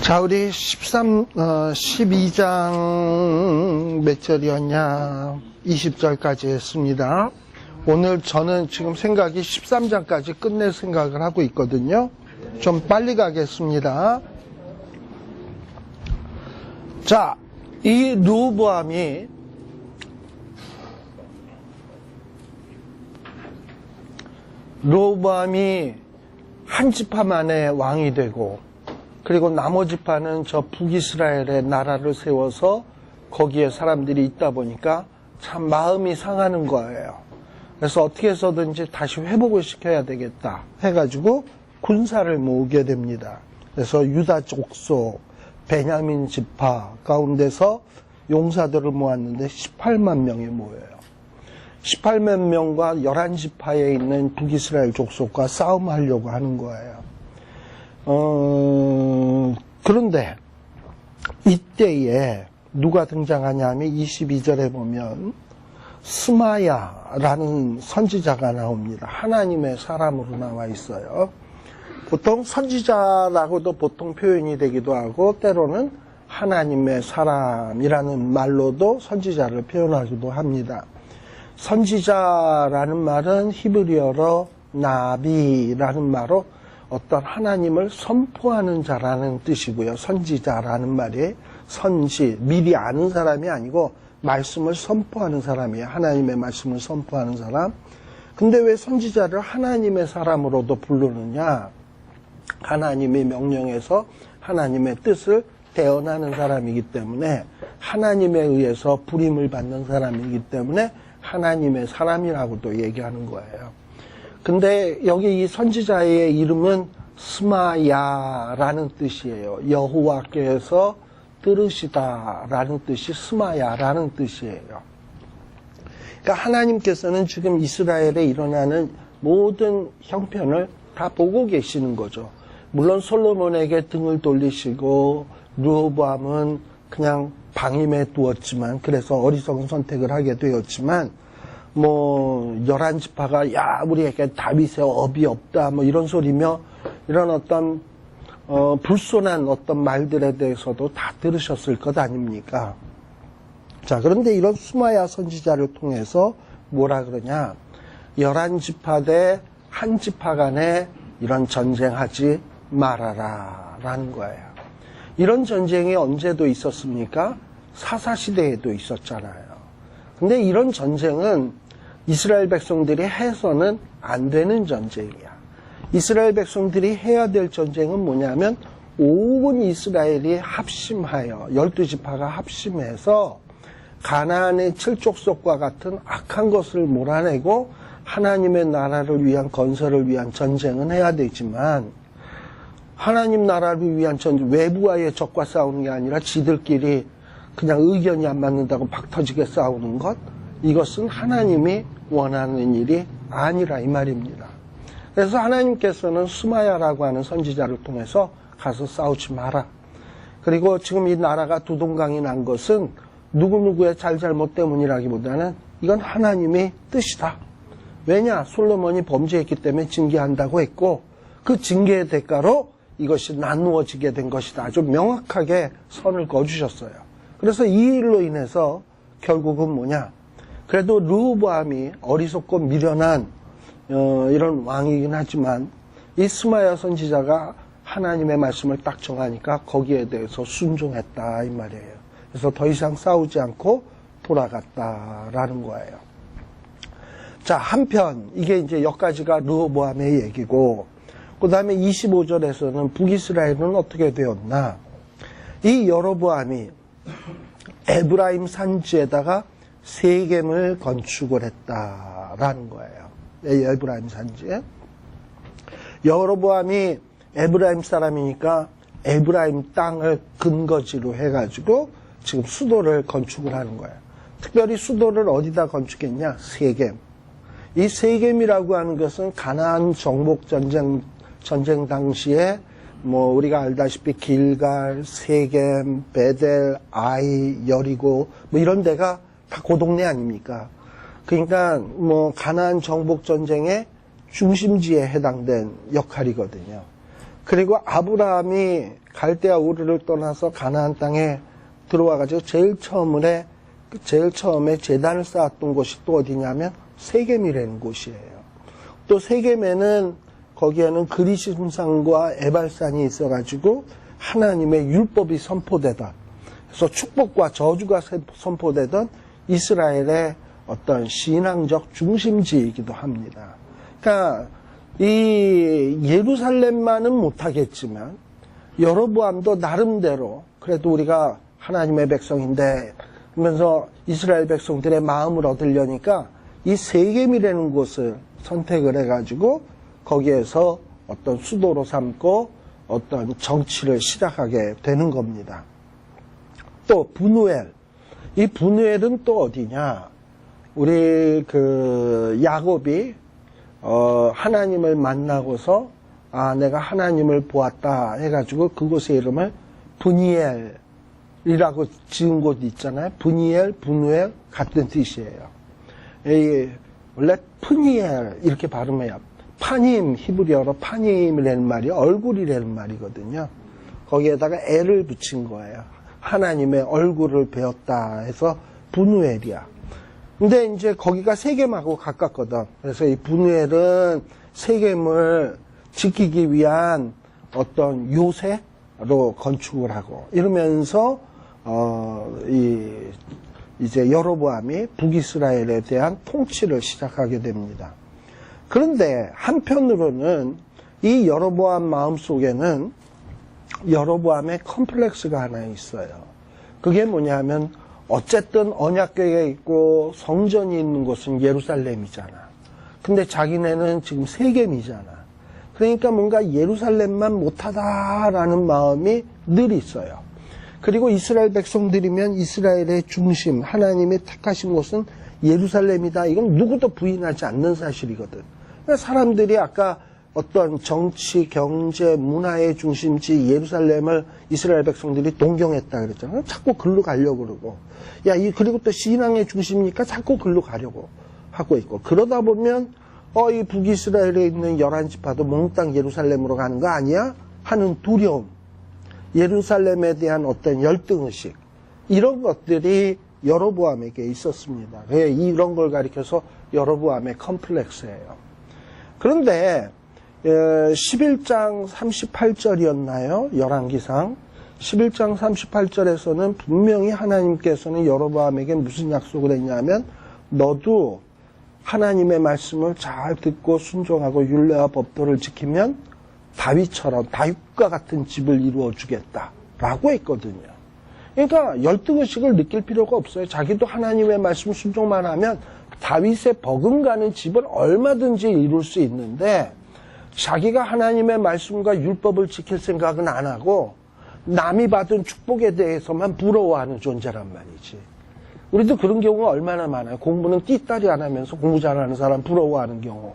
자, 우리 12장 몇 절이었냐? 20절까지 했습니다. 오늘 저는 지금 생각이 13장까지 끝낼 생각을 하고 있거든요. 좀 빨리 가겠습니다. 자, 이 르호보암이 한 지파만의 왕이 되고, 그리고 나머지 파는 저 북이스라엘의 나라를 세워서 거기에 사람들이 있다 보니까 참 마음이 상하는 거예요. 그래서 어떻게 해서든지 다시 회복을 시켜야 되겠다 해가지고 군사를 모으게 됩니다. 그래서 유다 족속, 베냐민 지파 가운데서 용사들을 모았는데 18만 명이 모여요. 18만 명과 11지파에 있는 북이스라엘 족속과 싸움하려고 하는 거예요. 그런데 이때에 누가 등장하냐면 22절에 보면 스마야라는 선지자가 나옵니다. 하나님의 사람으로 나와 있어요. 보통 선지자라고도 보통 표현이 되기도 하고, 때로는 하나님의 사람이라는 말로도 선지자를 표현하기도 합니다. 선지자라는 말은 히브리어로 나비라는 말로 어떤 하나님을 선포하는 자라는 뜻이고요. 선지자라는 말이 선지, 미리 아는 사람이 아니고 말씀을 선포하는 사람이에요. 하나님의 말씀을 선포하는 사람. 근데 왜 선지자를 하나님의 사람으로도 부르느냐? 하나님의 명령에서 하나님의 뜻을 대언하는 사람이기 때문에, 하나님에 의해서 부림을 받는 사람이기 때문에 하나님의 사람이라고도 얘기하는 거예요. 근데 여기 이 선지자의 이름은 스마야라는 뜻이에요. 여호와께서 들으시다라는 뜻이 스마야라는 뜻이에요. 그러니까 하나님께서는 지금 이스라엘에 일어나는 모든 형편을 다 보고 계시는 거죠. 물론 솔로몬에게 등을 돌리시고 르호보암은 그냥 방임해 두었지만, 그래서 어리석은 선택을 하게 되었지만, 11지파가 야, 우리에게 다윗의 업이 없다 이런 소리며, 이런 어떤 불손한 어떤 말들에 대해서도 다 들으셨을 것 아닙니까? 자, 그런데 이런 스마야 선지자를 통해서 뭐라 그러냐? 11지파 대 한 지파 간에 이런 전쟁하지 말아라 라는 거예요. 이런 전쟁이 언제도 있었습니까? 사사시대에도 있었잖아요. 근데 이런 전쟁은 이스라엘 백성들이 해서는 안 되는 전쟁이야. 이스라엘 백성들이 해야 될 전쟁은 뭐냐면, 온 이스라엘이 합심하여, 12지파가 합심해서 가나안의 7족속과 같은 악한 것을 몰아내고 하나님의 나라를 위한 건설을 위한 전쟁은 해야 되지만, 하나님 나라를 위한 전쟁, 외부와의 적과 싸우는 게 아니라 지들끼리 그냥 의견이 안 맞는다고 박터지게 싸우는 것, 이것은 하나님이 원하는 일이 아니라 이 말입니다. 그래서 하나님께서는 스마야라고 하는 선지자를 통해서 가서 싸우지 마라. 그리고 지금 이 나라가 두동강이 난 것은 누구누구의 잘잘못 때문이라기보다는 이건 하나님의 뜻이다. 왜냐? 솔로몬이 범죄했기 때문에 징계한다고 했고, 그 징계의 대가로 이것이 나누어지게 된 것이다. 아주 명확하게 선을 그어주셨어요. 그래서 이 일로 인해서 결국은 뭐냐? 그래도 르호보암이 어리석고 미련한 이런 왕이긴 하지만, 이 스마야 선지자가 하나님의 말씀을 딱 정하니까 거기에 대해서 순종했다 이 말이에요. 그래서 더 이상 싸우지 않고 돌아갔다라는 거예요. 자, 한편 이게 이제 여기까지가 르호보암의 얘기고, 그 다음에 25절에서는 북이스라엘은 어떻게 되었나? 이 여로보암이 에브라임 산지에다가 세겜을 건축을 했다라는 거예요. 에브라임 산지에. 여로보암이 에브라임 사람이니까 에브라임 땅을 근거지로 해가지고 지금 수도를 건축을 하는 거예요. 특별히 수도를 어디다 건축했냐? 세겜. 이 세겜이라고 하는 것은 가나안 정복 전쟁 당시에 우리가 알다시피 길갈, 세겜, 베델, 아이, 여리고 이런 데가 다 그 동네 아닙니까? 그러니까 가나안 정복 전쟁의 중심지에 해당된 역할이거든요. 그리고 아브라함이 갈대아 우르를 떠나서 가나안 땅에 들어와가지고 제일 처음에 제단을 쌓았던 곳이 또 어디냐면 세겜이라는 곳이에요. 또 세겜에는 거기에는 그리심산과 에발산이 있어가지고 하나님의 율법이 선포되던, 그래서 축복과 저주가 선포되던 이스라엘의 어떤 신앙적 중심지이기도 합니다. 그러니까 이 예루살렘만은 못하겠지만 여로보암도 나름대로 그래도 우리가 하나님의 백성인데 그러면서 이스라엘 백성들의 마음을 얻으려니까 이 세겜이라는 곳을 선택을 해가지고 거기에서 어떤 수도로 삼고 어떤 정치를 시작하게 되는 겁니다. 또 브누엘, 이 브누엘은 또 어디냐? 우리 그 야곱이 하나님을 만나고서 내가 하나님을 보았다 해가지고 그곳의 이름을 브니엘이라고 지은 곳 있잖아요. 브니엘, 브누엘 같은 뜻이에요. 원래 프니엘 이렇게 발음해요. 파님, 히브리어로 파님이라는 말이 얼굴이라는 말이거든요. 거기에다가 엘을 붙인 거예요. 하나님의 얼굴을 배웠다 해서 브누엘이야. 근데 이제 거기가 세겜하고 가깝거든. 그래서 이 브누엘은 세겜을 지키기 위한 어떤 요새로 건축을 하고 이러면서 이제 여로보암이 북이스라엘에 대한 통치를 시작하게 됩니다. 그런데 한편으로는 이 여로보암 마음속에는 여로보암의 컴플렉스가 하나 있어요. 그게 뭐냐면 어쨌든 언약궤가 있고 성전이 있는 곳은 예루살렘이잖아. 근데 자기네는 지금 세겜이잖아. 그러니까 뭔가 예루살렘만 못하다라는 마음이 늘 있어요. 그리고 이스라엘 백성들이면 이스라엘의 중심, 하나님이 택하신 곳은 예루살렘이다. 이건 누구도 부인하지 않는 사실이거든. 그러니까 사람들이 아까 어떤 정치, 경제, 문화의 중심지 예루살렘을 이스라엘 백성들이 동경했다 그랬잖아요. 자꾸 글로 가려고 그러고. 그리고 또 신앙의 중심이니까 자꾸 글로 가려고 하고 있고. 그러다 보면, 이 북이스라엘에 있는 11지파도 몽땅 예루살렘으로 가는 거 아니야? 하는 두려움. 예루살렘에 대한 어떤 열등의식. 이런 것들이 여로보암에게 있었습니다. 이런 걸 가리켜서 여로보암의 컴플렉스예요. 그런데 11장 38절이었나요? 열왕기상 11장 38절에서는 분명히 하나님께서는 여로보암에게 무슨 약속을 했냐면 너도 하나님의 말씀을 잘 듣고 순종하고 율례와 법도를 지키면 다윗처럼 다윗과 같은 집을 이루어 주겠다라고 했거든요. 그러니까 열등의식을 느낄 필요가 없어요. 자기도 하나님의 말씀 순종만 하면 다윗의 버금가는 집을 얼마든지 이룰 수 있는데 자기가 하나님의 말씀과 율법을 지킬 생각은 안 하고 남이 받은 축복에 대해서만 부러워하는 존재란 말이지. 우리도 그런 경우가 얼마나 많아요. 공부는 띠따리 안 하면서 공부 잘하는 사람 부러워하는 경우.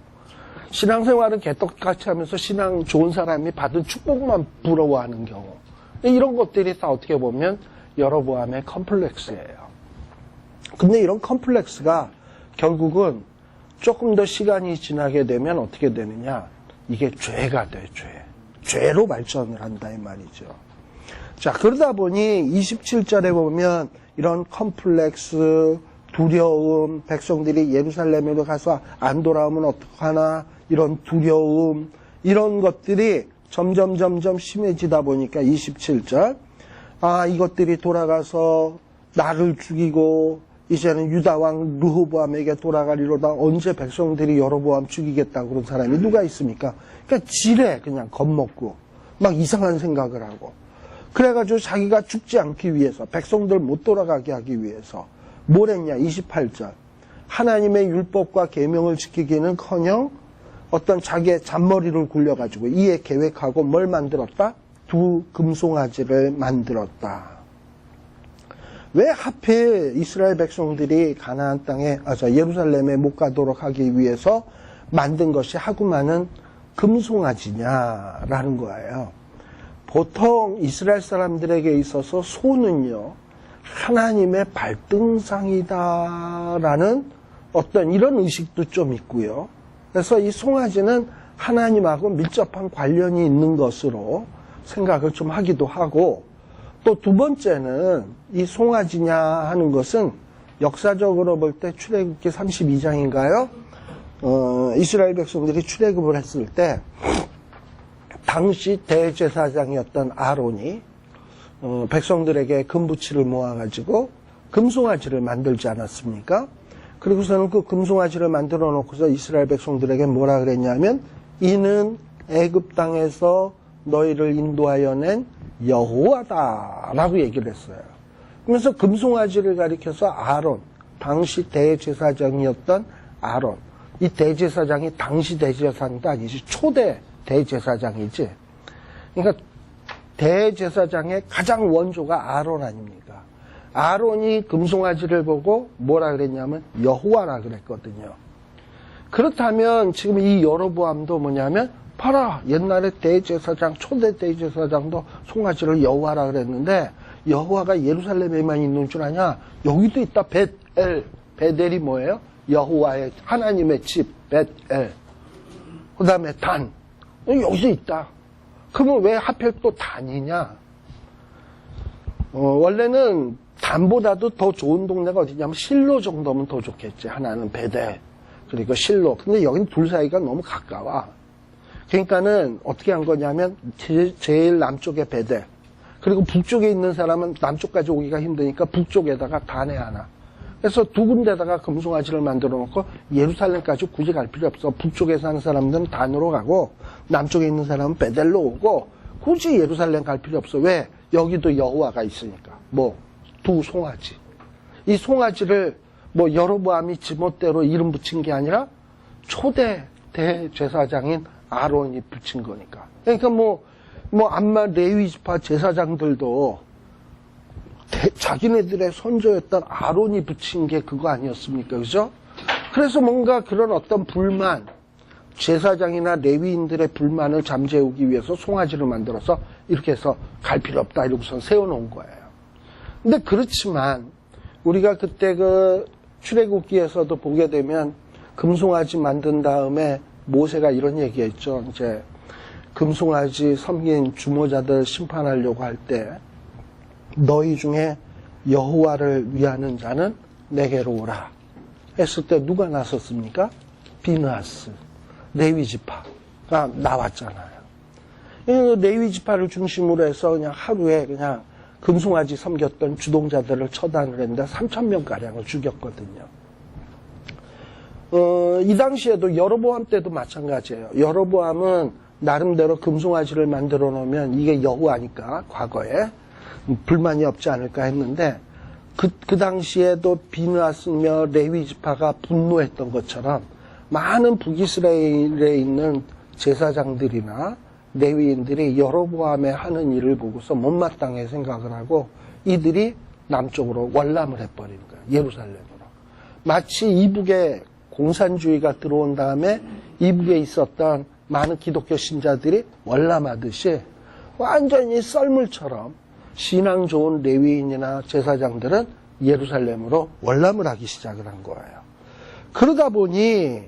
신앙생활은 개떡같이 하면서 신앙 좋은 사람이 받은 축복만 부러워하는 경우. 이런 것들이 다 어떻게 보면 여로보암의 컴플렉스예요. 근데 이런 컴플렉스가 결국은 조금 더 시간이 지나게 되면 어떻게 되느냐. 이게 죄가 돼, 죄로 발전을 한다 이 말이죠. 자, 그러다 보니 27절에 보면 이런 컴플렉스, 두려움, 백성들이 예루살렘으로 가서 안 돌아오면 어떡하나, 이런 두려움, 이런 것들이 점점 심해지다 보니까 27절, 이것들이 돌아가서 나를 죽이고 이제는 유다왕 르호보암에게 돌아가리로다. 언제 백성들이 여로보암 죽이겠다고 그런 사람이 누가 있습니까? 그러니까 지레 그냥 겁먹고 막 이상한 생각을 하고 그래가지고 자기가 죽지 않기 위해서 백성들 못 돌아가게 하기 위해서 뭘 했냐. 28절 하나님의 율법과 계명을 지키기는커녕 어떤 자기의 잔머리를 굴려가지고 이에 계획하고 뭘 만들었다? 두 금송아지를 만들었다. 왜 하필 이스라엘 백성들이 가나안 땅에, 예루살렘에 못 가도록 하기 위해서 만든 것이 하고 많은 금송아지냐라는 거예요. 보통 이스라엘 사람들에게 있어서 소는요, 하나님의 발등상이다라는 어떤 이런 의식도 좀 있고요. 그래서 이 송아지는 하나님하고 밀접한 관련이 있는 것으로 생각을 좀 하기도 하고, 또 두 번째는 이 송아지냐 하는 것은 역사적으로 볼 때 출애굽기 32장인가요? 이스라엘 백성들이 출애굽을 했을 때 당시 대제사장이었던 아론이 백성들에게 금부치를 모아가지고 금송아지를 만들지 않았습니까? 그리고서는 그 금송아지를 만들어 놓고서 이스라엘 백성들에게 뭐라 그랬냐면, 이는 애굽 땅에서 너희를 인도하여 낸 여호와다라고 얘기를 했어요. 그러면서 금송아지를 가리켜서 아론, 당시 대제사장이었던 아론, 이 대제사장이 당시 대제사장도 아니지, 초대 대제사장이지. 그러니까 대제사장의 가장 원조가 아론 아닙니까? 아론이 금송아지를 보고 뭐라 그랬냐면 여호와라 그랬거든요. 그렇다면 지금 이 여로보암도 뭐냐면, 봐라, 옛날에 대제사장, 초대 대제사장도 송아지를 여호와라 그랬는데 여호와가 예루살렘에만 있는 줄 아냐? 여기도 있다. 벳엘. 베델이 뭐예요? 여호와의, 하나님의 집 벳엘. 그 다음에 단, 여기도 있다. 그러면 왜 하필 또 단이냐? 원래는 단보다도 더 좋은 동네가 어디냐면 실로 정도면 더 좋겠지. 하나는 베델, 그리고 실로. 근데 여긴 둘 사이가 너무 가까워. 그러니까는 어떻게 한 거냐면 제일 남쪽에 베델, 그리고 북쪽에 있는 사람은 남쪽까지 오기가 힘드니까 북쪽에다가 단에 하나. 그래서 두 군데다가 금송아지를 만들어 놓고 예루살렘까지 굳이 갈 필요 없어. 북쪽에 사는 사람들은 단으로 가고 남쪽에 있는 사람은 베델로 오고 굳이 예루살렘 갈 필요 없어. 왜? 여기도 여호와가 있으니까. 뭐 두 송아지. 이 송아지를 뭐 여로보암이 지멋대로 이름 붙인 게 아니라 초대 대제사장인 아론이 붙인 거니까. 그러니까 암마 레위 지파 제사장들도 자기네들의 선조였던 아론이 붙인 게 그거 아니었습니까? 그죠? 그래서 뭔가 그런 어떤 불만, 제사장이나 레위인들의 불만을 잠재우기 위해서 송아지를 만들어서 이렇게 해서 갈 필요 없다 이러고서 세워놓은 거예요. 근데 그렇지만 우리가 그때 그 출애굽기에서도 보게 되면 금송아지 만든 다음에 모세가 이런 얘기했죠. 이제 금송아지 섬긴 주모자들 심판하려고 할 때 너희 중에 여호와를 위하는 자는 내게로 오라 했을 때 누가 나섰습니까? 비느하스, 레위 지파가 나왔잖아요. 레위 지파를 중심으로 해서 그냥 하루에 그냥 금송아지 섬겼던 주동자들을 처단을 했는데 3,000명가량을 죽였거든요. 이 당시에도 여로보암 때도 마찬가지예요. 여로보암은 나름대로 금송아지를 만들어 놓으면 이게 여호와니까 과거에 불만이 없지 않을까 했는데 그 당시에도 비느하스며 레위 지파가 분노했던 것처럼 많은 북이스라엘에 있는 제사장들이나 레위인들이 여로보암에 하는 일을 보고서 못마땅해 생각을 하고 이들이 남쪽으로 월남을 해버리는 거예요. 예루살렘으로. 마치 이북에 공산주의가 들어온 다음에 이북에 있었던 많은 기독교 신자들이 월남하듯이 완전히 썰물처럼 신앙 좋은 레위인이나 제사장들은 예루살렘으로 월남을 하기 시작을 한 거예요. 그러다 보니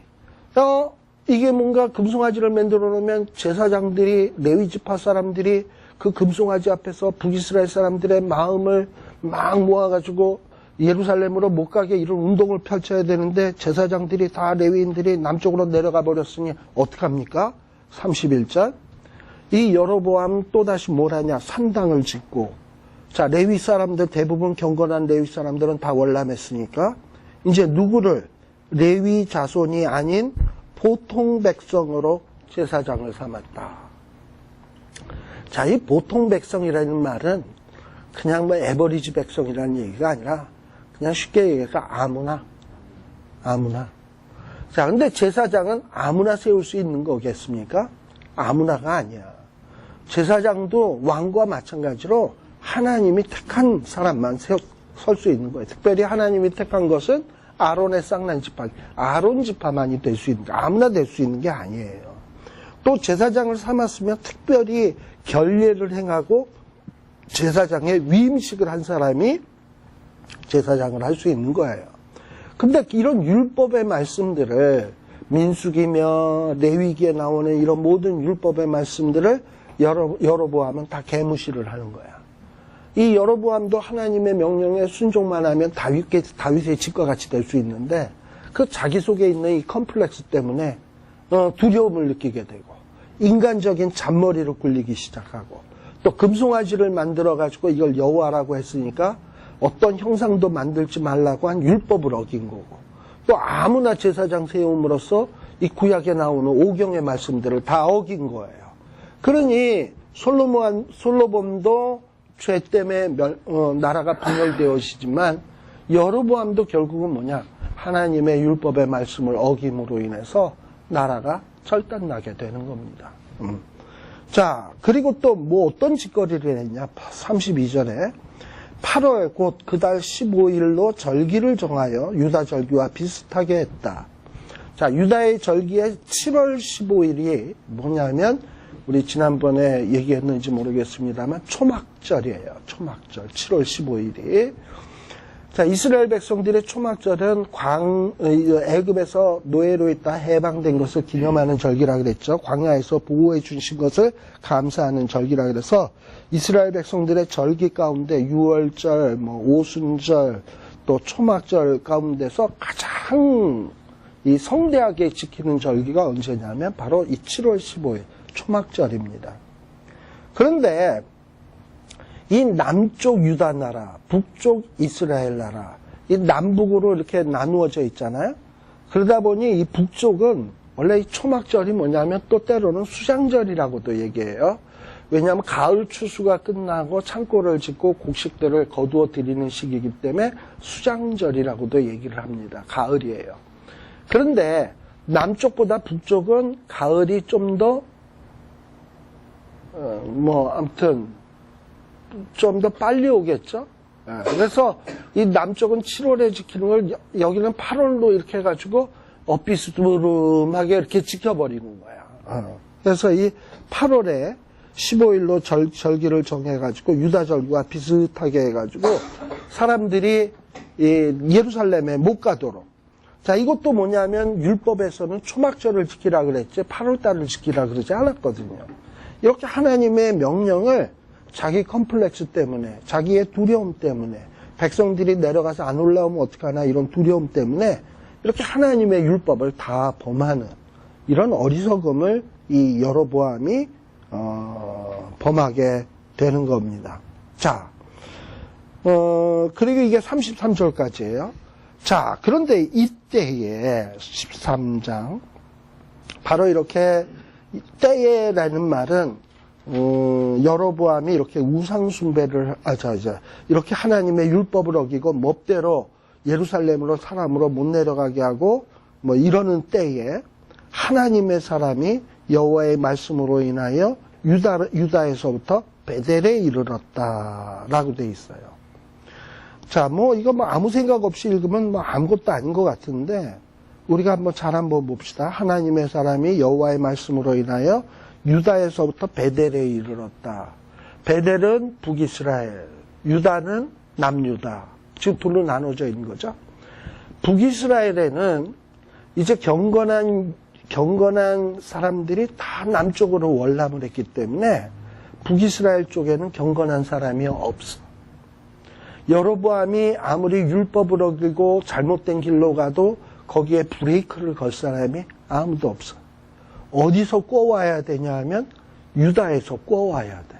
이게 뭔가 금송아지를 만들어 놓으면 제사장들이, 레위 지파 사람들이 그 금송아지 앞에서 북이스라엘 사람들의 마음을 막 모아가지고 예루살렘으로 못 가게 이런 운동을 펼쳐야 되는데 제사장들이 다 레위인들이 남쪽으로 내려가 버렸으니 어떡합니까? 31절. 이 여로보암 또다시 뭘 하냐? 산당을 짓고. 자, 레위 사람들, 대부분 경건한 레위 사람들은 다 월남했으니까 이제 누구를? 레위 자손이 아닌 보통 백성으로 제사장을 삼았다. 자, 이 보통 백성이라는 말은 그냥 뭐 에버리지 백성이라는 얘기가 아니라 그냥 쉽게 얘기해서 아무나. 자, 근데 제사장은 아무나 세울 수 있는 거겠습니까? 아무나가 아니야. 제사장도 왕과 마찬가지로 하나님이 택한 사람만 설 수 있는 거예요. 특별히 하나님이 택한 것은 아론의 쌍난 지파, 아론 지파만이 될 수 있는, 아무나 될 수 있는 게 아니에요. 또 제사장을 삼았으면 특별히 결례를 행하고 제사장의 위임식을 한 사람이 제사장을 할 수 있는 거예요. 근데 이런 율법의 말씀들을 민수기며 레위기에 나오는 이런 모든 율법의 말씀들을 여로보암은 다 개무시를 하는 거야. 이 여로보암도 하나님의 명령에 순종만 하면 다윗의 집과 같이 될 수 있는데 그 자기 속에 있는 이 컴플렉스 때문에 두려움을 느끼게 되고 인간적인 잔머리로 굴리기 시작하고 또 금송아지를 만들어가지고 이걸 여호와라고 했으니까 어떤 형상도 만들지 말라고 한 율법을 어긴 거고 또 아무나 제사장 세움으로써 이 구약에 나오는 오경의 말씀들을 다 어긴 거예요. 그러니 솔로몬도 죄 때문에 나라가 분열되어지지만 여로보암도 결국은 뭐냐? 하나님의 율법의 말씀을 어김으로 인해서 나라가 절단나게 되는 겁니다. 자, 그리고 또 뭐 어떤 짓거리를 했냐? 32절에 8월 곧 그달 15일로 절기를 정하여 유다 절기와 비슷하게 했다. 자, 유다의 절기의 7월 15일이 뭐냐면 우리 지난번에 얘기했는지 모르겠습니다만 초막절이에요. 초막절 7월 15일이. 자, 이스라엘 백성들의 초막절은 애굽에서 노예로 있다 해방된 것을 기념하는 절기라 그랬죠. 광야에서 보호해 주신 것을 감사하는 절기라 그래서 이스라엘 백성들의 절기 가운데 유월절, 오순절, 또 초막절 가운데서 가장 이 성대하게 지키는 절기가 언제냐면 바로 이 7월 15일 초막절입니다. 그런데 이 남쪽 유다 나라, 북쪽 이스라엘 나라, 이 남북으로 이렇게 나누어져 있잖아요. 그러다 보니 이 북쪽은 원래 이 초막절이 뭐냐면 또 때로는 수장절이라고도 얘기해요. 왜냐하면 가을 추수가 끝나고 창고를 짓고 곡식들을 거두어 드리는 시기이기 때문에 수장절이라고도 얘기를 합니다. 가을이에요. 그런데 남쪽보다 북쪽은 가을이 좀 더 아무튼 좀 더 빨리 오겠죠. 그래서 이 남쪽은 7월에 지키는 걸 여기는 8월로 이렇게 해가지고 엇비스름하게 이렇게 지켜버리는 거야. 그래서 이 8월에 15일로 절기를 정해가지고 유다 절기와 비슷하게 해가지고 사람들이 예루살렘에 못 가도록. 자, 이것도 뭐냐면 율법에서는 초막절을 지키라 그랬지 8월달을 지키라 그러지 않았거든요. 이렇게 하나님의 명령을 자기 컴플렉스 때문에, 자기의 두려움 때문에, 백성들이 내려가서 안 올라오면 어떡하나 이런 두려움 때문에 이렇게 하나님의 율법을 다 범하는 이런 어리석음을 이 여로보암이 범하게 되는 겁니다. 자, 그리고 이게 33절까지예요. 자, 그런데 이때에 13장 바로 이렇게 때에라는 말은 여로보암이 이렇게 우상 숭배를 이렇게 하나님의 율법을 어기고 멋대로 예루살렘으로 사람으로 못 내려가게 하고 이러는 때에 하나님의 사람이 여호와의 말씀으로 인하여 유다에서부터 베델에 이르렀다라고 돼 있어요. 자, 이거 아무 생각 없이 읽으면 아무것도 아닌 것 같은데 우리가 잘 한번 봅시다. 하나님의 사람이 여호와의 말씀으로 인하여 유다에서부터 베델에 이르렀다. 베델은 북이스라엘, 유다는 남유다. 지금 둘로 나눠져 있는 거죠. 북이스라엘에는 이제 경건한 사람들이 다 남쪽으로 월남을 했기 때문에 북이스라엘 쪽에는 경건한 사람이 없어. 여로보암이 아무리 율법을 어기고 잘못된 길로 가도 거기에 브레이크를 걸 사람이 아무도 없어. 어디서 꿔와야 되냐 하면 유다에서 꿔와야 돼.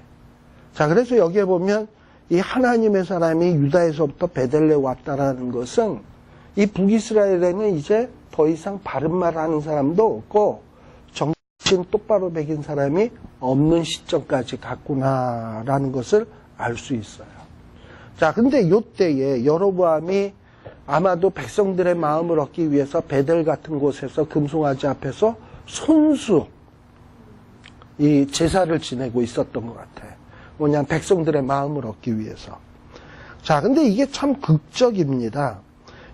자, 그래서 여기에 보면 이 하나님의 사람이 유다에서부터 베델레 왔다라는 것은 이 북이스라엘에는 이제 더 이상 바른 말 하는 사람도 없고 정신 똑바로 배긴 사람이 없는 시점까지 갔구나라는 것을 알 수 있어요. 자, 근데 이때에 여로보암이 아마도 백성들의 마음을 얻기 위해서 베델 같은 곳에서 금송아지 앞에서 손수 이 제사를 지내고 있었던 것 같아요. 뭐냐면 백성들의 마음을 얻기 위해서. 자, 근데 이게 참 극적입니다.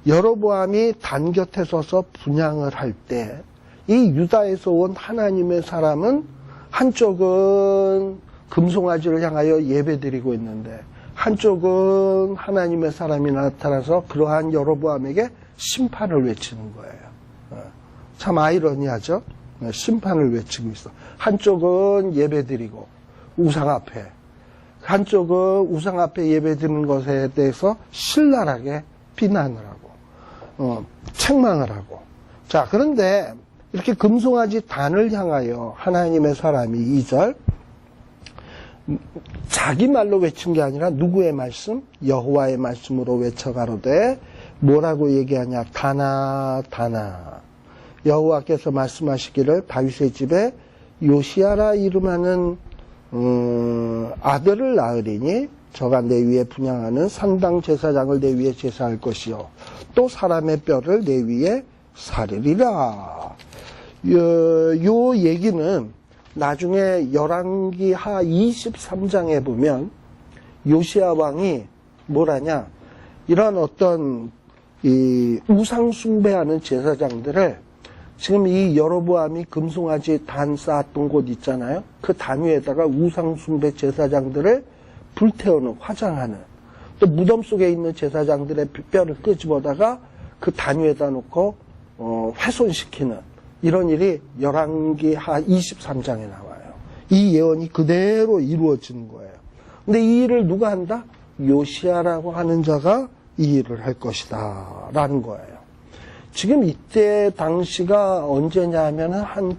여로보암이 단 곁에 서서 분향을 할 때 이 유다에서 온 하나님의 사람은 한쪽은 금송아지를 향하여 예배드리고 있는데 한쪽은 하나님의 사람이 나타나서 그러한 여로보암에게 심판을 외치는 거예요. 참 아이러니하죠. 심판을 외치고 있어. 한쪽은 예배드리고 우상 앞에, 한쪽은 우상 앞에 예배드리는 것에 대해서 신랄하게 비난을 하고 책망을 하고. 자, 그런데 이렇게 금송아지 단을 향하여 하나님의 사람이 2절 자기 말로 외친 게 아니라 누구의 말씀? 여호와의 말씀으로 외쳐가로되 뭐라고 얘기하냐? 다나 다나. 여호와께서 말씀하시기를 다윗의 집에 요시아라 이름하는 아들을 낳으리니 저가 내 위에 분향하는 산당 제사장을 내 위에 제사할 것이요 또 사람의 뼈를 내 위에 사르리라. 요 얘기는 나중에 열왕기하 23장에 보면 요시아 왕이 뭐라냐, 이런 어떤 이 우상 숭배하는 제사장들을 지금 이 여로보암이 금송아지 단 쌓았던 곳 있잖아요. 그 단 위에다가 우상 숭배 제사장들을 불태우는, 화장하는, 또 무덤 속에 있는 제사장들의 뼈를 끄집어다가 그 단 위에다 놓고 훼손시키는 이런 일이 열왕기하 23장에 나와요. 이 예언이 그대로 이루어지는 거예요. 근데 이 일을 누가 한다? 요시아라고 하는 자가 이 일을 할 것이다 라는 거예요. 지금 이때 당시가 언제냐 하면은 한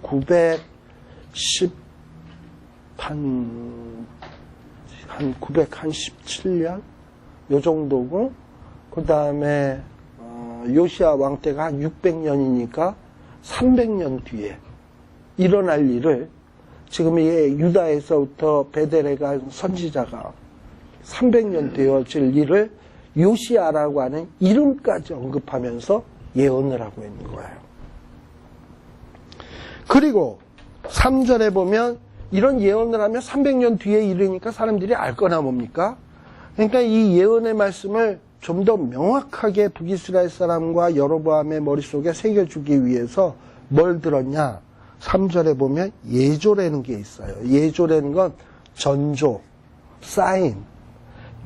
917년 요 정도고, 그 다음에 요시아 왕 때가 한 600년이니까 300년 뒤에 일어날 일을 지금 이 유다에서부터 베델에 간 선지자가 300년 되어질 일을 요시아라고 하는 이름까지 언급하면서 예언을 하고 있는 거예요. 그리고 3절에 보면 이런 예언을 하면 300년 뒤에 이르니까 사람들이 알 거나 뭡니까? 그러니까 이 예언의 말씀을 좀 더 명확하게 북이스라엘 사람과 여로보암의 머릿속에 새겨주기 위해서 뭘 들었냐? 3절에 보면 예조라는 게 있어요. 예조라는 건 전조, 사인.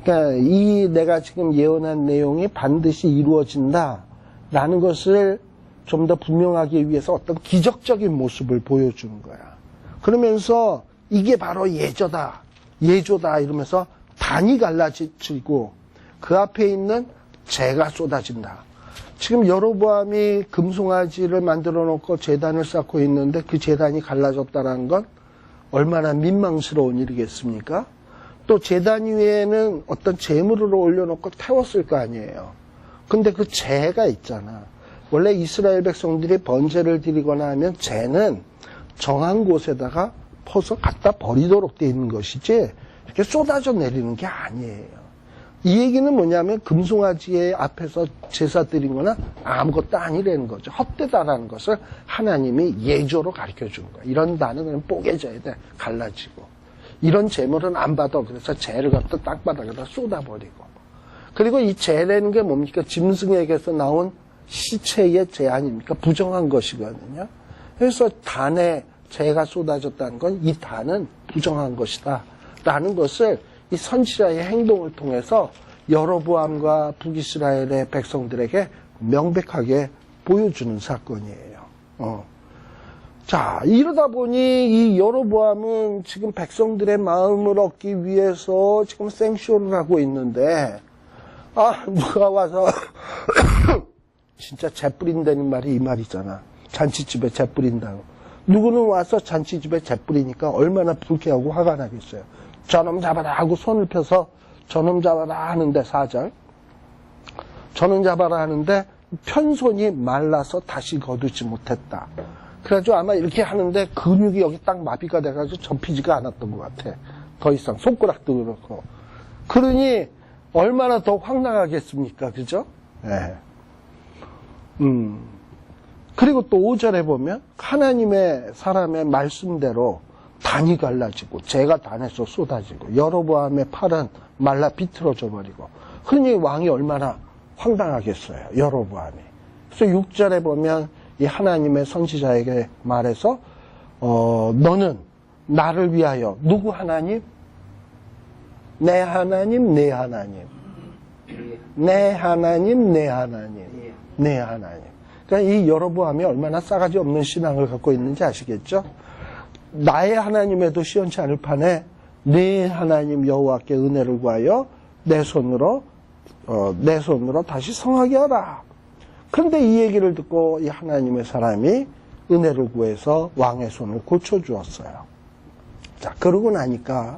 그러니까 이 내가 지금 예언한 내용이 반드시 이루어진다라는 것을 좀 더 분명하기 위해서 어떤 기적적인 모습을 보여주는 거야. 그러면서 이게 바로 예조다 이러면서 단이 갈라지고 그 앞에 있는 재가 쏟아진다. 지금 여로보암이 금송아지를 만들어 놓고 제단을 쌓고 있는데 그 제단이 갈라졌다는 건 얼마나 민망스러운 일이겠습니까? 또 제단 위에는 어떤 제물을 올려놓고 태웠을 거 아니에요. 근데 그 재가 있잖아. 원래 이스라엘 백성들이 번제를 드리거나 하면 재는 정한 곳에다가 퍼서 갖다 버리도록 돼 있는 것이지 이렇게 쏟아져 내리는 게 아니에요. 이 얘기는 뭐냐면 금송아지의 앞에서 제사 드린 거나 아무것도 아니라는 거죠. 헛되다라는 것을 하나님이 예조로 가르쳐 준 거예요. 이런 단은 그냥 뽀개져야 돼. 갈라지고. 이런 재물은 안 받아. 그래서 재를 갖다 땅바닥에다 쏟아버리고. 그리고 이 재라는 게 뭡니까? 짐승에게서 나온 시체의 재 아닙니까? 부정한 것이거든요. 그래서 단에 재가 쏟아졌다는 건 이 단은 부정한 것이다 라는 것을 이 선지자의 행동을 통해서 여로보암과 북이스라엘의 백성들에게 명백하게 보여주는 사건이에요. 자, 이러다 보니 이 여로보암은 지금 백성들의 마음을 얻기 위해서 지금 생쇼를 하고 있는데, 누가 와서 진짜 재 뿌린다는 말이 이 말이잖아. 잔치집에 재 뿌린다고. 누구는 와서 잔치집에 재 뿌리니까 얼마나 불쾌하고 화가 나겠어요. 저놈 잡아라 하고 손을 펴서 저놈 잡아라 하는데 4절 저놈 잡아라 하는데 편손이 말라서 다시 거두지 못했다. 그래가지고 아마 이렇게 하는데 근육이 여기 딱 마비가 돼가지고 접히지가 않았던 것 같아. 더 이상 손가락도 그렇고. 그러니 얼마나 더 황당하겠습니까? 그죠? 네. 그리고 또 5절에 보면 하나님의 사람의 말씀대로 단이 갈라지고 재가 단에서 쏟아지고 여로보암의 팔은 말라 비틀어져 버리고. 흔히 왕이 얼마나 황당하겠어요. 여로보암이. 그래서 6절에 보면 이 하나님의 선지자에게 말해서 너는 나를 위하여 누구 하나님? 내 하나님, 내 하나님. 내 하나님, 내 하나님. 내 하나님. 그러니까 이 여로보암이 얼마나 싸가지 없는 신앙을 갖고 있는지 아시겠죠? 나의 하나님에도 시원치 않을 판에 네 하나님 여호와께 은혜를 구하여 내 손으로 다시 성하게 하라. 그런데 이 얘기를 듣고 이 하나님의 사람이 은혜를 구해서 왕의 손을 고쳐주었어요. 자, 그러고 나니까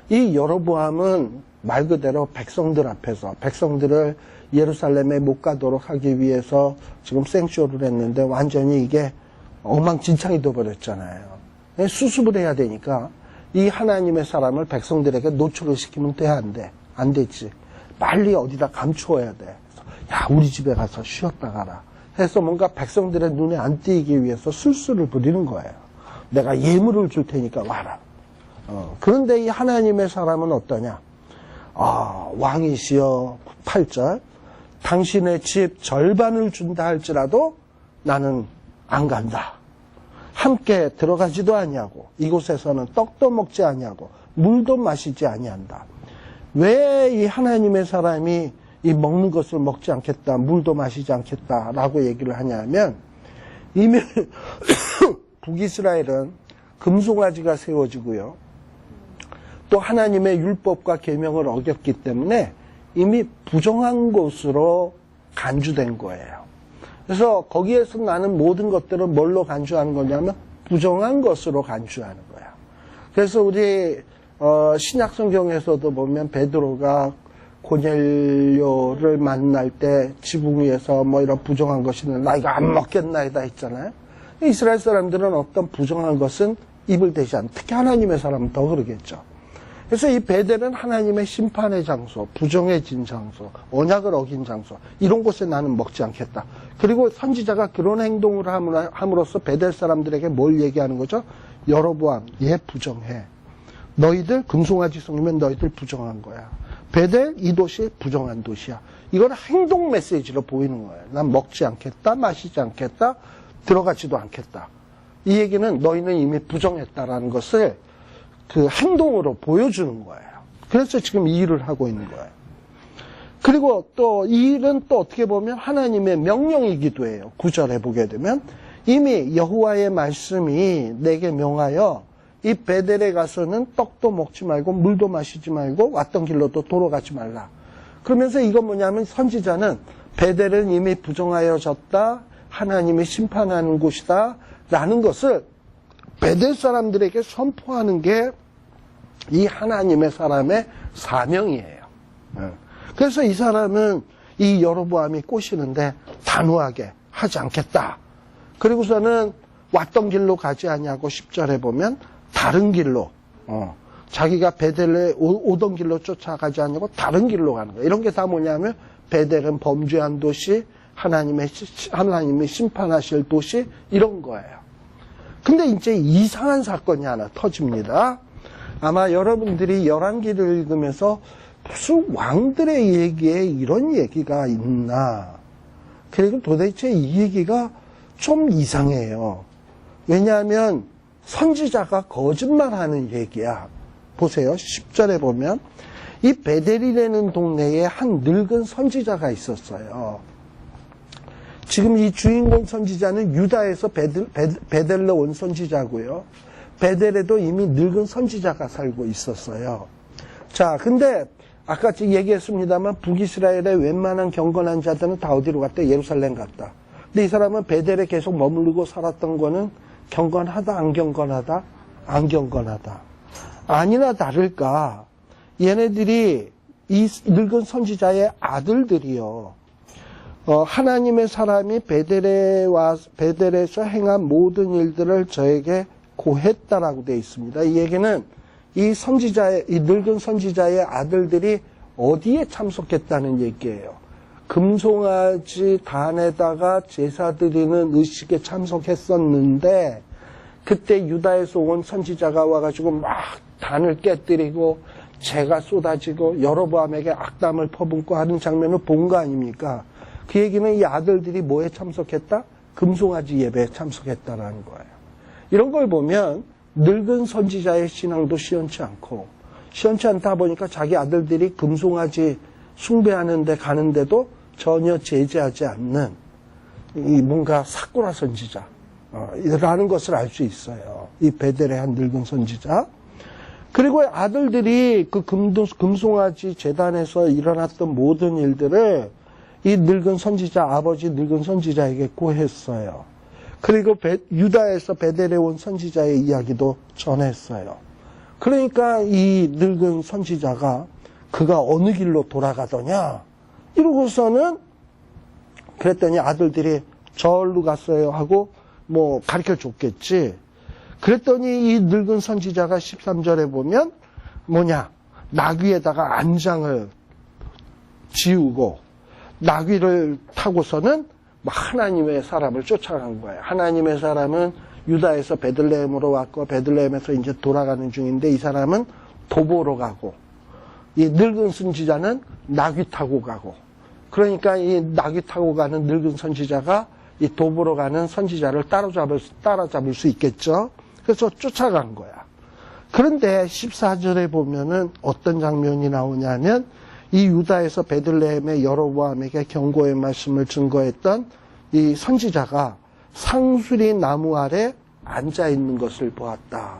이 여로보암은 말 그대로 백성들 앞에서 백성들을 예루살렘에 못 가도록 하기 위해서 지금 생쇼를 했는데 완전히 이게 엉망진창이 되어버렸잖아요. 수습을 해야 되니까 이 하나님의 사람을 백성들에게 노출을 시키면 돼, 안 돼? 안 되지. 빨리 어디다 감추어야 돼. 야, 우리 집에 가서 쉬었다 가라. 해서 뭔가 백성들의 눈에 안 띄기 위해서 술수를 부리는 거예요. 내가 예물을 줄 테니까 와라. 그런데 이 하나님의 사람은 어떠냐? 왕이시여, 8절. 당신의 집 절반을 준다 할지라도 나는 안 간다. 함께 들어가지도 아니하고 이곳에서는 떡도 먹지 아니하고 물도 마시지 아니한다. 왜 이 하나님의 사람이 이 먹는 것을 먹지 않겠다, 물도 마시지 않겠다라고 얘기를 하냐면 이미 북이스라엘은 금송아지가 세워지고요. 또 하나님의 율법과 계명을 어겼기 때문에 이미 부정한 곳으로 간주된 거예요. 그래서 거기에서 나는 모든 것들은 뭘로 간주하는 거냐면 부정한 것으로 간주하는 거야. 그래서 우리 신약 성경에서도 보면 베드로가 고넬료를 만날 때 지붕 위에서 뭐 이런 부정한 것이 나 이거 안 먹겠나이다 했잖아요. 이스라엘 사람들은 어떤 부정한 것은 입을 대지 않는, 특히 하나님의 사람은 더 그러겠죠. 그래서 이 베델은 하나님의 심판의 장소, 부정해진 장소, 언약을 어긴 장소, 이런 곳에 나는 먹지 않겠다. 그리고 선지자가 그런 행동을 함으로써 베델 사람들에게 뭘 얘기하는 거죠? 여로보암, 얘 부정해. 너희들 금송아지 성이면 너희들 부정한 거야. 베델, 이 도시 부정한 도시야. 이건 행동 메시지로 보이는 거예요. 난 먹지 않겠다, 마시지 않겠다, 들어가지도 않겠다. 이 얘기는 너희는 이미 부정했다라는 것을 그 행동으로 보여주는 거예요. 그래서 지금 이 일을 하고 있는 거예요. 그리고 또 이 일은 또 어떻게 보면 하나님의 명령이기도 해요. 9절에 보게 되면 이미 여호와의 말씀이 내게 명하여 이 베델에 가서는 떡도 먹지 말고 물도 마시지 말고 왔던 길로도 돌아가지 말라. 그러면서 이건 뭐냐면 선지자는 베델은 이미 부정하여졌다. 하나님이 심판하는 곳이다. 라는 것을 베델 사람들에게 선포하는 게 이 하나님의 사람의 사명이에요. 그래서 이 사람은 이 여로보암이 꼬시는데 단호하게 하지 않겠다. 그리고서는 왔던 길로 가지 아니하고 10절에 보면 다른 길로 자기가 베델에 오던 길로 쫓아가지 않고 다른 길로 가는 거예요. 이런 게 다 뭐냐면 베델은 범죄한 도시, 하나님이 심판하실 도시, 이런 거예요. 근데 이제 이상한 사건이 하나 터집니다. 아마 여러분들이 열왕기를 읽으면서 무슨 왕들의 얘기에 이런 얘기가 있나. 그리고 도대체 이 얘기가 좀 이상해요. 왜냐하면 선지자가 거짓말하는 얘기야. 보세요. 10절에 보면 이 베델이라는 동네에 한 늙은 선지자가 있었어요. 지금 이 주인공 선지자는 유다에서 베델로 온 선지자고요. 베델에도 이미 늙은 선지자가 살고 있었어요. 자, 근데 아까 얘기했습니다만 북이스라엘의 웬만한 경건한 자들은 다 어디로 갔대? 예루살렘 갔다. 근데 이 사람은 베델에 계속 머무르고 살았던 거는 경건하다, 안 경건하다? 안 경건하다. 아니나 다를까 얘네들이 이 늙은 선지자의 아들들이요. 하나님의 사람이 베델에서 행한 모든 일들을 저에게 고했다라고 되어 있습니다. 이 얘기는 이 늙은 선지자의 아들들이 어디에 참석했다는 얘기예요. 금송아지 단에다가 제사 드리는 의식에 참석했었는데 그때 유다에서 온 선지자가 와가지고 막 단을 깨뜨리고 재가 쏟아지고 여로보암에게 악담을 퍼붓고 하는 장면을 본 거 아닙니까? 그 얘기는 이 아들들이 뭐에 참석했다? 금송아지 예배에 참석했다라는 거예요. 이런 걸 보면 늙은 선지자의 신앙도 시원치 않고 시원치 않다 보니까 자기 아들들이 금송아지 숭배하는 데 가는데도 전혀 제재하지 않는 이 뭔가 사쿠라 선지자 라는 것을 알 수 있어요. 이 베델레헴 늙은 선지자. 그리고 아들들이 그 금송아지 제단에서 일어났던 모든 일들을 이 늙은 선지자, 아버지 늙은 선지자에게 고했어요. 그리고 유다에서 베델에 온 선지자의 이야기도 전했어요. 그러니까 이 늙은 선지자가 그가 어느 길로 돌아가더냐 이러고서는 그랬더니 아들들이 절로 갔어요 하고 뭐 가르쳐 줬겠지. 그랬더니 이 늙은 선지자가 13절에 보면 뭐냐, 나귀에다가 안장을 지우고 나귀를 타고서는 하나님의 사람을 쫓아간 거예요. 하나님의 사람은 유다에서 베들레헴으로 왔고 베들레헴에서 이제 돌아가는 중인데 이 사람은 도보로 가고 이 늙은 선지자는 나귀 타고 가고, 그러니까 이 나귀 타고 가는 늙은 선지자가 이 도보로 가는 선지자를 따라잡을 수 있겠죠. 그래서 쫓아간 거야. 그런데 14절에 보면은 어떤 장면이 나오냐면 이 유다에서 베들레헴의 여로보암에게 경고의 말씀을 증거했던 이 선지자가 상수리 나무 아래 앉아 있는 것을 보았다.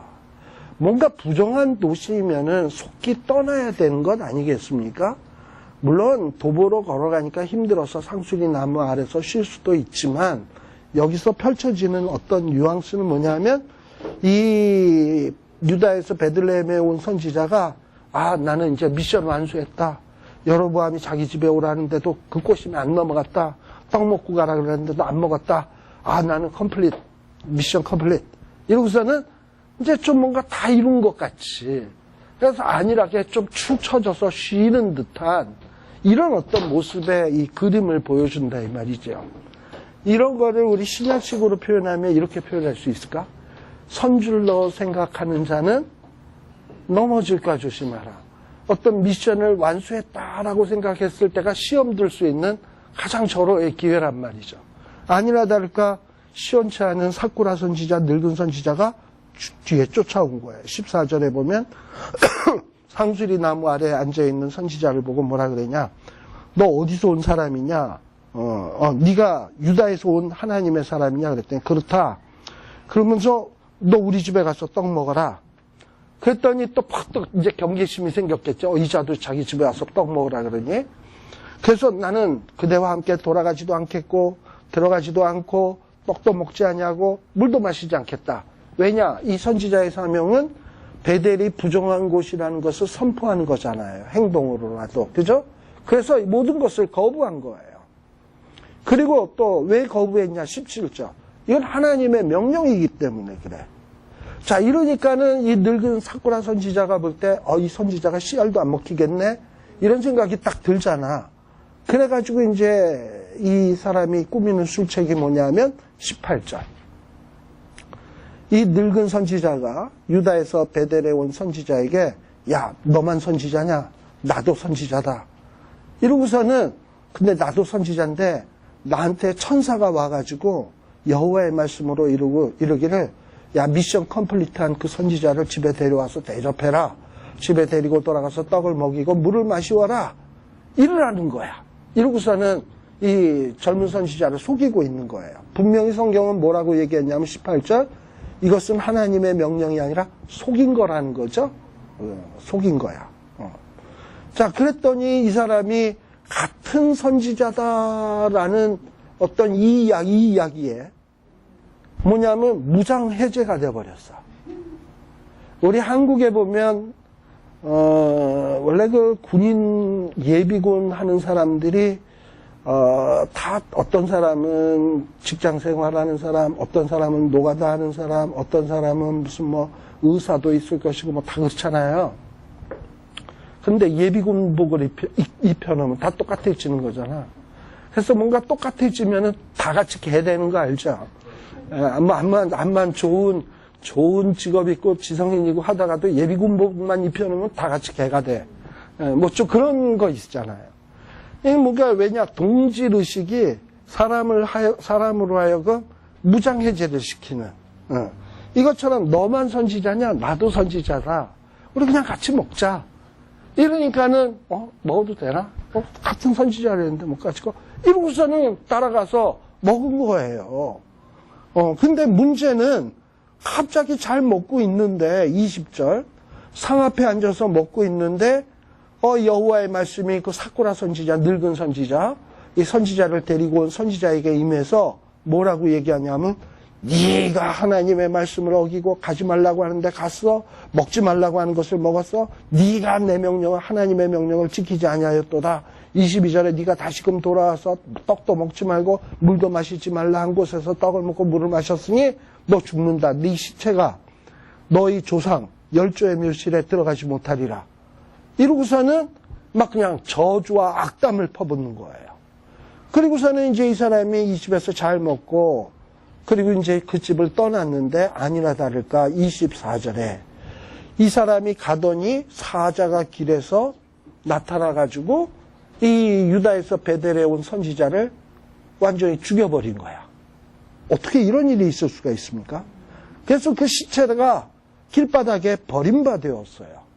뭔가 부정한 도시이면은 속기 떠나야 되는 것 아니겠습니까? 물론 도보로 걸어가니까 힘들어서 상수리 나무 아래서 쉴 수도 있지만 여기서 펼쳐지는 어떤 뉘앙스는 뭐냐면 이 유다에서 베들레헴에 온 선지자가 나는 이제 미션 완수했다. 여로보암이 자기 집에 오라는데도 그 꼬심에 안 넘어갔다. 떡 먹고 가라 그랬는데도 안 먹었다. 나는 컴플릿, 미션 컴플릿. 이러고서는 이제 좀 뭔가 다 이룬 것 같이, 그래서 안일하게 좀 축 처져서 쉬는 듯한 이런 어떤 모습의 이 그림을 보여준다 이 말이죠. 이런 거를 우리 신약식으로 표현하면 이렇게 표현할 수 있을까? 선줄로 생각하는 자는 넘어질까 조심하라. 어떤 미션을 완수했다라고 생각했을 때가 시험 들 수 있는 가장 절호의 기회란 말이죠. 아니나 다를까 시원치 않은 사쿠라 선지자, 늙은 선지자가 뒤에 쫓아온 거예요. 14절에 보면 상수리 나무 아래에 앉아있는 선지자를 보고 뭐라 그러냐, 너 어디서 온 사람이냐, 네가 유다에서 온 하나님의 사람이냐 그랬더니 그렇다. 그러면서 너 우리 집에 가서 떡 먹어라. 그랬더니 또 팍 이제 경계심이 생겼겠죠. 이자도 자기 집에 와서 떡 먹으라 그러니. 그래서 나는 그대와 함께 돌아가지도 않겠고 들어가지도 않고 떡도 먹지 아니하고 물도 마시지 않겠다. 왜냐? 이 선지자의 사명은 베델이 부정한 곳이라는 것을 선포하는 거잖아요. 행동으로라도. 그죠? 그래서 모든 것을 거부한 거예요. 그리고 또 왜 거부했냐? 17절. 이건 하나님의 명령이기 때문에 그래. 자, 이러니까는 이 늙은 사쿠라 선지자가 볼 때, 이 선지자가 씨알도 안 먹히겠네? 이런 생각이 딱 들잖아. 그래가지고 이제 이 사람이 꾸미는 술책이 뭐냐면 18절. 이 늙은 선지자가 유다에서 베델에 온 선지자에게 야, 너만 선지자냐? 나도 선지자다. 이러고서는 근데 나도 선지자인데 나한테 천사가 와가지고 여호와의 말씀으로 이르기를 야, 미션 컴플리트한 그 선지자를 집에 데려와서 대접해라. 집에 데리고 돌아가서 떡을 먹이고 물을 마시워라. 이러라는 거야. 이러고서는 이 젊은 선지자를 속이고 있는 거예요. 분명히 성경은 뭐라고 얘기했냐면 18절 이것은 하나님의 명령이 아니라 속인 거라는 거죠. 속인 거야. 자, 그랬더니 이 사람이 같은 선지자다라는 어떤 이 이야기에 뭐냐면 무장해제가 돼버렸어. 우리 한국에 보면 원래 그 군인 예비군 하는 사람들이 다 어떤 사람은 직장 생활하는 사람, 어떤 사람은 노가다 하는 사람, 어떤 사람은 무슨 뭐 의사도 있을 것이고 뭐 다 그렇잖아요. 근데 예비군복을 입혀놓으면 다 똑같아지는 거잖아. 그래서 뭔가 똑같아지면은 다 같이 개되는 거 알죠? 암만 좋은 직업 있고 지성인이고 하다가도 예비군복만 입혀놓으면 다 같이 개가 돼. 뭐 좀 그런 거 있잖아요. 뭔가 왜냐, 동질의식이 사람으로 하여금 무장해제를 시키는. 이것처럼 너만 선지자냐? 나도 선지자다. 우리 그냥 같이 먹자. 이러니까는 먹어도 되나? 같은 선지자라는데 못 가지고 이러고서는 따라가서 먹은 거예요. 근데 문제는 갑자기 잘 먹고 있는데 20절 상 앞에 앉아서 먹고 있는데 여호와의 말씀이 그 삭고라 선지자, 늙은 선지자, 이 선지자를 데리고 온 선지자에게 임해서 뭐라고 얘기하냐면 네가 하나님의 말씀을 어기고 가지 말라고 하는데 갔어, 먹지 말라고 하는 것을 먹었어, 네가 내 명령을, 하나님의 명령을 지키지 아니하였도다. 22절에 네가 다시금 돌아와서 떡도 먹지 말고 물도 마시지 말라 한 곳에서 떡을 먹고 물을 마셨으니 너 죽는다. 네 시체가 너희 조상 열조의 묘실에 들어가지 못하리라. 이러고서는 막 그냥 저주와 악담을 퍼붓는 거예요. 그리고서는 이제 이 사람이 이 집에서 잘 먹고 그리고 이제 그 집을 떠났는데 아니나 다를까 24절에 이 사람이 가더니 사자가 길에서 나타나가지고 이 유다에서 베델에 온 선지자를 완전히 죽여버린 거야. 어떻게 이런 일이 있을 수가 있습니까? 그래서 그 시체가 길바닥에 버림받았어요.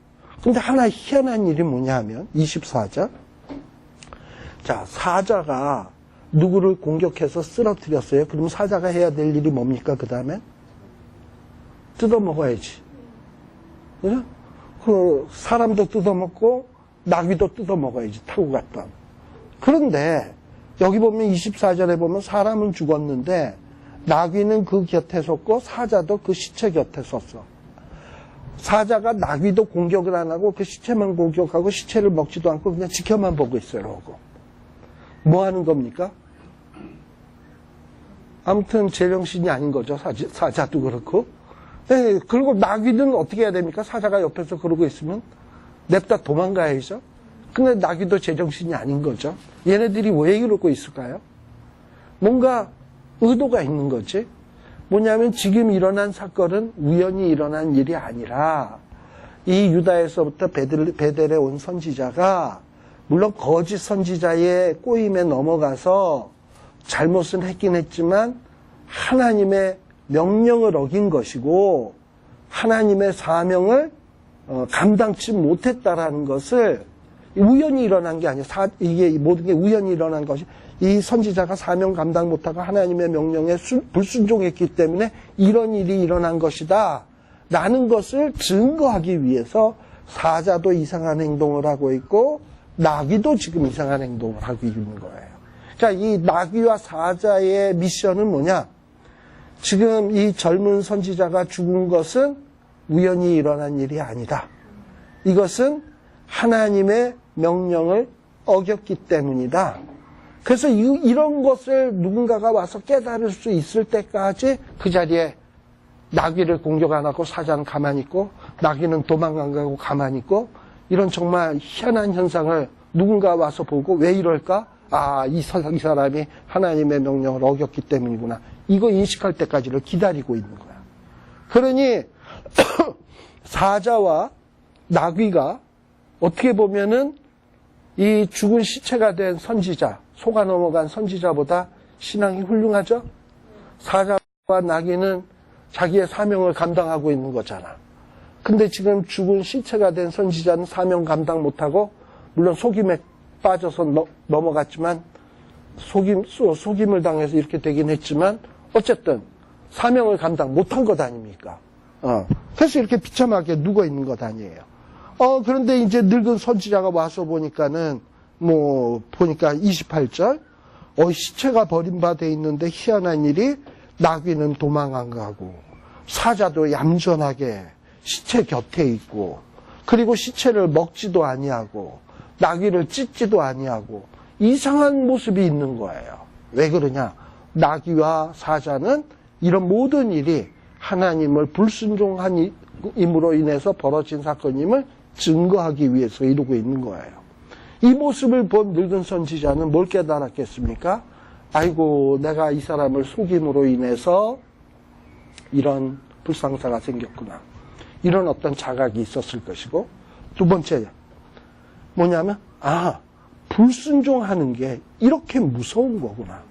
근데 하나 희한한 일이 뭐냐 하면 24절 자, 사자가 누구를 공격해서 쓰러뜨렸어요. 그럼 사자가 해야 될 일이 뭡니까? 그 다음에 뜯어먹어야지. 그죠? 그 사람도 뜯어먹고 나귀도 뜯어먹어야지. 타고 갔던. 그런데 여기 보면 24절에 보면 사람은 죽었는데 나귀는 그 곁에 섰고 사자도 그 시체 곁에 섰어. 사자가 나귀도 공격을 안 하고 그 시체만 공격하고 시체를 먹지도 않고 그냥 지켜만 보고 있어요. 그러고. 뭐 하는 겁니까? 아무튼 제정신이 아닌 거죠. 사자도 그렇고. 네, 그리고 나귀는 어떻게 해야 됩니까? 사자가 옆에서 그러고 있으면 냅다 도망가야죠. 근데 나귀도 제정신이 아닌 거죠. 얘네들이 왜 이러고 있을까요? 뭔가 의도가 있는 거지. 뭐냐면 지금 일어난 사건은 우연히 일어난 일이 아니라 이 유다에서부터 베델에 온 선지자가 물론 거짓 선지자의 꼬임에 넘어가서 잘못은 했긴 했지만 하나님의 명령을 어긴 것이고 하나님의 사명을 감당치 못했다라는 것을 우연히 일어난 게 아니에요. 이게 모든 게 우연히 일어난 것이 이 선지자가 사명 감당 못하고 하나님의 명령에 불순종했기 때문에 이런 일이 일어난 것이다 라는 것을 증거하기 위해서 사자도 이상한 행동을 하고 있고 나귀도 지금 이상한 행동을 하고 있는 거예요. 자, 이 나귀와 사자의 미션은 뭐냐? 지금 이 젊은 선지자가 죽은 것은 우연히 일어난 일이 아니다. 이것은 하나님의 명령을 어겼기 때문이다. 그래서 이런 것을 누군가가 와서 깨달을 수 있을 때까지 그 자리에 나귀를 공격 안 하고 사자는 가만히 있고 나귀는 도망 안 가고 가만히 있고 이런 정말 희한한 현상을 누군가 와서 보고 왜 이럴까? 아, 이 사람이 하나님의 명령을 어겼기 때문이구나. 이거 인식할 때까지를 기다리고 있는 거야. 그러니 사자와 나귀가 어떻게 보면은 이 죽은 시체가 된 선지자, 속아 넘어간 선지자보다 신앙이 훌륭하죠? 사자와 나귀는 자기의 사명을 감당하고 있는 거잖아. 근데 지금 죽은 시체가 된 선지자는 사명 감당 못하고 물론 속임에 빠져서 넘어갔지만 속임을 당해서 이렇게 되긴 했지만 어쨌든 사명을 감당 못한 것 아닙니까? 그래서 이렇게 비참하게 누워 있는 것 아니에요. 그런데 이제 늙은 선지자가 와서 보니까는 보니까 28절 시체가 버림받아 있는데 희한한 일이 나귀는 도망 안 가고 사자도 얌전하게 시체 곁에 있고 그리고 시체를 먹지도 아니하고 나귀를 찢지도 아니하고 이상한 모습이 있는 거예요. 왜 그러냐? 나귀와 사자는 이런 모든 일이 하나님을 불순종한 임으로 인해서 벌어진 사건임을 증거하기 위해서 이루고 있는 거예요. 이 모습을 본 늙은 선지자는 뭘 깨달았겠습니까? 아이고, 내가 이 사람을 속임으로 인해서 이런 불상사가 생겼구나. 이런 어떤 자각이 있었을 것이고, 두 번째 뭐냐면 불순종하는 게 이렇게 무서운 거구나.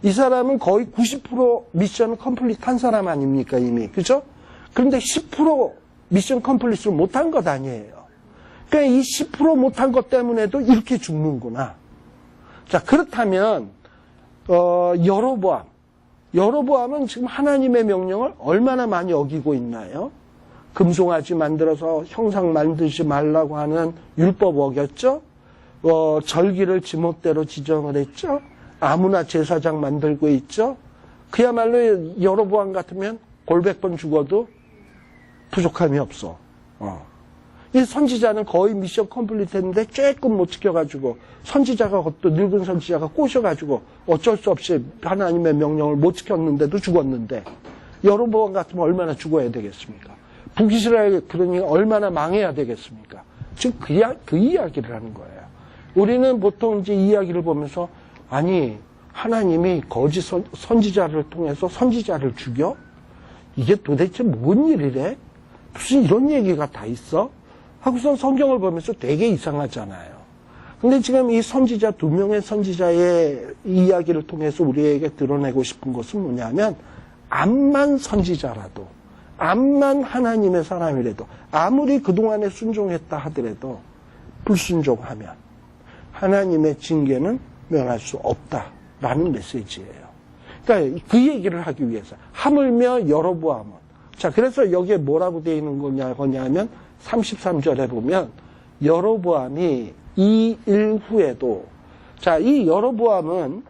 이 사람은 거의 90% 미션을 컴플릿한 사람 아닙니까 이미, 그죠? 그런데 10% 미션 컴플릿을 못한 것 아니에요. 그러니까 이 10% 못한 것 때문에도 이렇게 죽는구나. 자, 그렇다면 여로보암은 지금 하나님의 명령을 얼마나 많이 어기고 있나요? 금송아지 만들어서 형상 만들지 말라고 하는 율법 어겼죠? 절기를 지멋대로 지정을 했죠? 아무나 제사장 만들고 있죠? 그야말로 여로보암 같으면 골백번 죽어도 부족함이 없어. 이 선지자는 거의 미션 컴플리트 했는데 조금 못 지켜가지고 선지자가 또 늙은 선지자가 꼬셔가지고 어쩔 수 없이 하나님의 명령을 못 지켰는데도 죽었는데 여로보암 같으면 얼마나 죽어야 되겠습니까? 북이스라엘 그러니 얼마나 망해야 되겠습니까? 지금 그 이야기를 하는 거예요. 우리는 보통 이제 이야기를 보면서 아니 하나님이 거짓 선지자를 통해서 선지자를 죽여? 이게 도대체 뭔 일이래? 무슨 이런 얘기가 다 있어? 하고선 성경을 보면서 되게 이상하잖아요. 근데 지금 이 선지자, 2명의 선지자의 이야기를 통해서 우리에게 드러내고 싶은 것은 뭐냐면, 암만 선지자라도, 암만 하나님의 사람이라도, 아무리 그동안에 순종했다 하더라도, 불순종하면, 하나님의 징계는 면할 수 없다라는 메시지예요. 그러니까 그 얘기를 하기 위해서, 하물며 여로보암은, 자, 그래서 여기에 뭐라고 되어 있는 거냐면, 33절에 보면 여로보암이 이 일 후에도 자, 이 여로보암은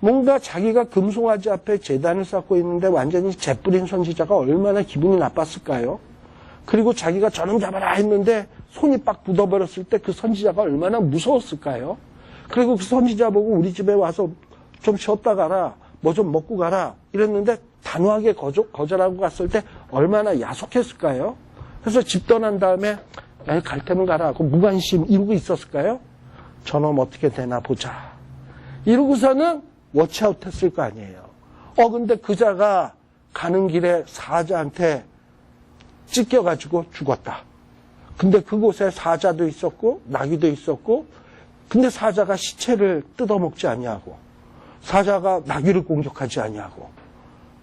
뭔가 자기가 금송아지 앞에 제단을 쌓고 있는데 완전히 재뿌린 선지자가 얼마나 기분이 나빴을까요? 그리고 자기가 저놈 잡아라 했는데 손이 빡 굳어버렸을 때 그 선지자가 얼마나 무서웠을까요? 그리고 그 선지자 보고 우리 집에 와서 좀 쉬었다 가라, 뭐 좀 먹고 가라 이랬는데 단호하게 거절하고 갔을 때 얼마나 야속했을까요? 그래서 집 떠난 다음에 갈 테면 가라 하고 무관심 이러고 있었을까요? 저놈 어떻게 되나 보자 이러고서는 워치아웃 했을 거 아니에요. 근데 그자가 가는 길에 사자한테 찢겨가지고 죽었다. 근데 그곳에 사자도 있었고 나귀도 있었고 근데 사자가 시체를 뜯어먹지 아니하고 사자가 나귀를 공격하지 아니하고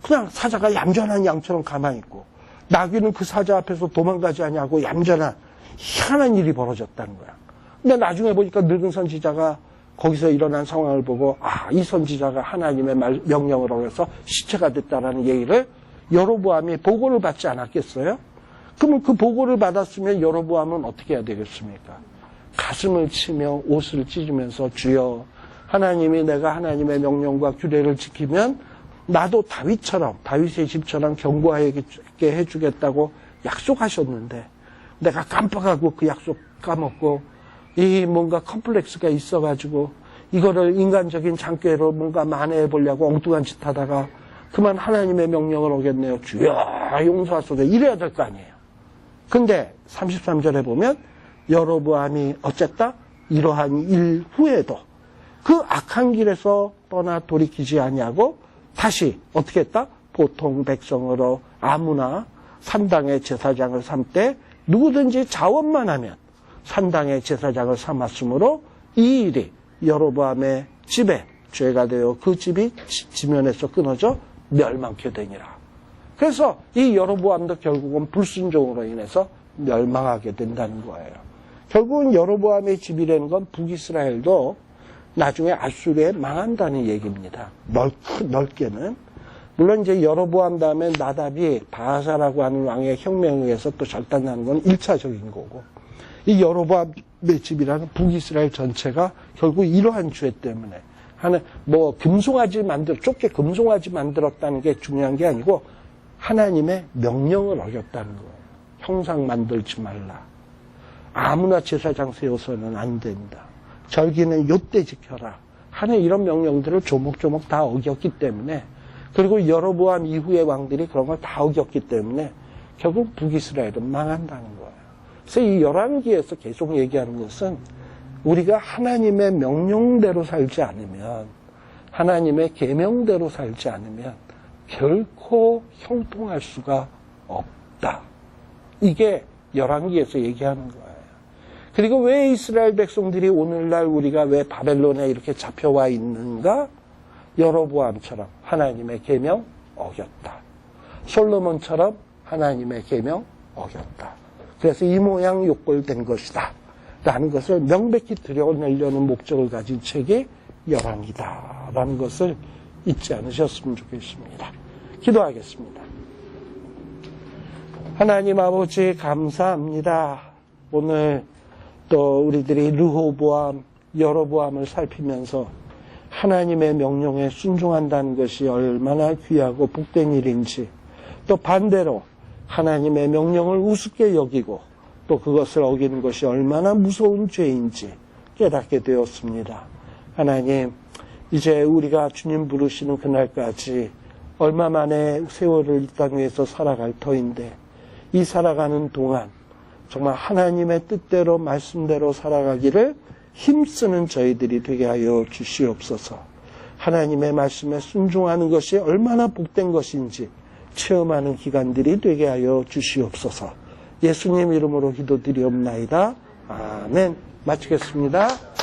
그냥 사자가 얌전한 양처럼 가만히 있고 나귀는 그 사자 앞에서 도망가지 아니하고 얌전한 희한한 일이 벌어졌다는 거야. 근데 나중에 보니까 늙은 선지자가 거기서 일어난 상황을 보고 이 선지자가 하나님의 명령을 어겨서 시체가 됐다라는 얘기를 여로보암이 보고를 받지 않았겠어요? 그러면 그 보고를 받았으면 여로보암은 어떻게 해야 되겠습니까? 가슴을 치며 옷을 찢으면서 주여 하나님이 내가 하나님의 명령과 규례를 지키면 나도 다윗의 집처럼 견고하게 해주겠다고 약속하셨는데 내가 깜빡하고 그 약속 까먹고 이 뭔가 컴플렉스가 있어가지고 이거를 인간적인 장꾀로 뭔가 만회해 보려고 엉뚱한 짓 하다가 그만 하나님의 명령을 어겼네요. 주여 용서하소서 이래야 될 거 아니에요. 근데 33절에 보면 여로보암이 어쨌다? 이러한 일 후에도 그 악한 길에서 떠나 돌이키지 아니하고 다시 어떻게 했다? 보통 백성으로 아무나 산당의 제사장을 삼되 누구든지 자원만 하면 산당의 제사장을 삼았으므로 이 일이 여로보암의 집에 죄가 되어 그 집이 지면에서 끊어져 멸망케 되니라. 그래서 이 여로보암도 결국은 불순종으로 인해서 멸망하게 된다는 거예요. 결국은 여로보암의 집이라는 건 북이스라엘도 나중에 아수르에 망한다는 얘기입니다. 넓게는. 물론 이제 여로보암 다음에 나답이 바하사라고 하는 왕의 혁명에 의해서 또 절단나는 건 1차적인 거고 이 여로보암의 집이라는 북이스라엘 전체가 결국 이러한 죄 때문에 좁게 금송아지 만들었다는 게 중요한 게 아니고 하나님의 명령을 어겼다는 거예요. 형상 만들지 말라. 아무나 제사장 세워서는 안 된다. 절기는 요때 지켜라. 하는 이런 명령들을 조목조목 다 어겼기 때문에 그리고 여로보암 이후의 왕들이 그런 걸 다 어겼기 때문에 결국 북이스라엘은 망한다는 거예요. 그래서 이 열왕기에서 계속 얘기하는 것은 우리가 하나님의 명령대로 살지 않으면 하나님의 계명대로 살지 않으면 결코 형통할 수가 없다. 이게 열왕기에서 얘기하는 거예요. 그리고 왜 이스라엘 백성들이 오늘날 우리가 왜 바벨론에 이렇게 잡혀와 있는가? 여로보암처럼 하나님의 계명 어겼다. 솔로몬처럼 하나님의 계명 어겼다. 그래서 이 모양 욕골된 것이다. 라는 것을 명백히 드러내려는 목적을 가진 책이 열왕기다. 라는 것을 잊지 않으셨으면 좋겠습니다. 기도하겠습니다. 하나님 아버지 감사합니다. 오늘 또 우리들이 르호보암, 여로보암을 살피면서 하나님의 명령에 순종한다는 것이 얼마나 귀하고 복된 일인지, 또 반대로 하나님의 명령을 우습게 여기고 또 그것을 어기는 것이 얼마나 무서운 죄인지 깨닫게 되었습니다. 하나님, 이제 우리가 주님 부르시는 그날까지 얼마 만에 세월을 이 땅 위에서 살아갈 터인데, 이 살아가는 동안 정말 하나님의 뜻대로 말씀대로 살아가기를 힘쓰는 저희들이 되게 하여 주시옵소서. 하나님의 말씀에 순종하는 것이 얼마나 복된 것인지 체험하는 기간들이 되게 하여 주시옵소서. 예수님 이름으로 기도드리옵나이다. 아멘. 마치겠습니다.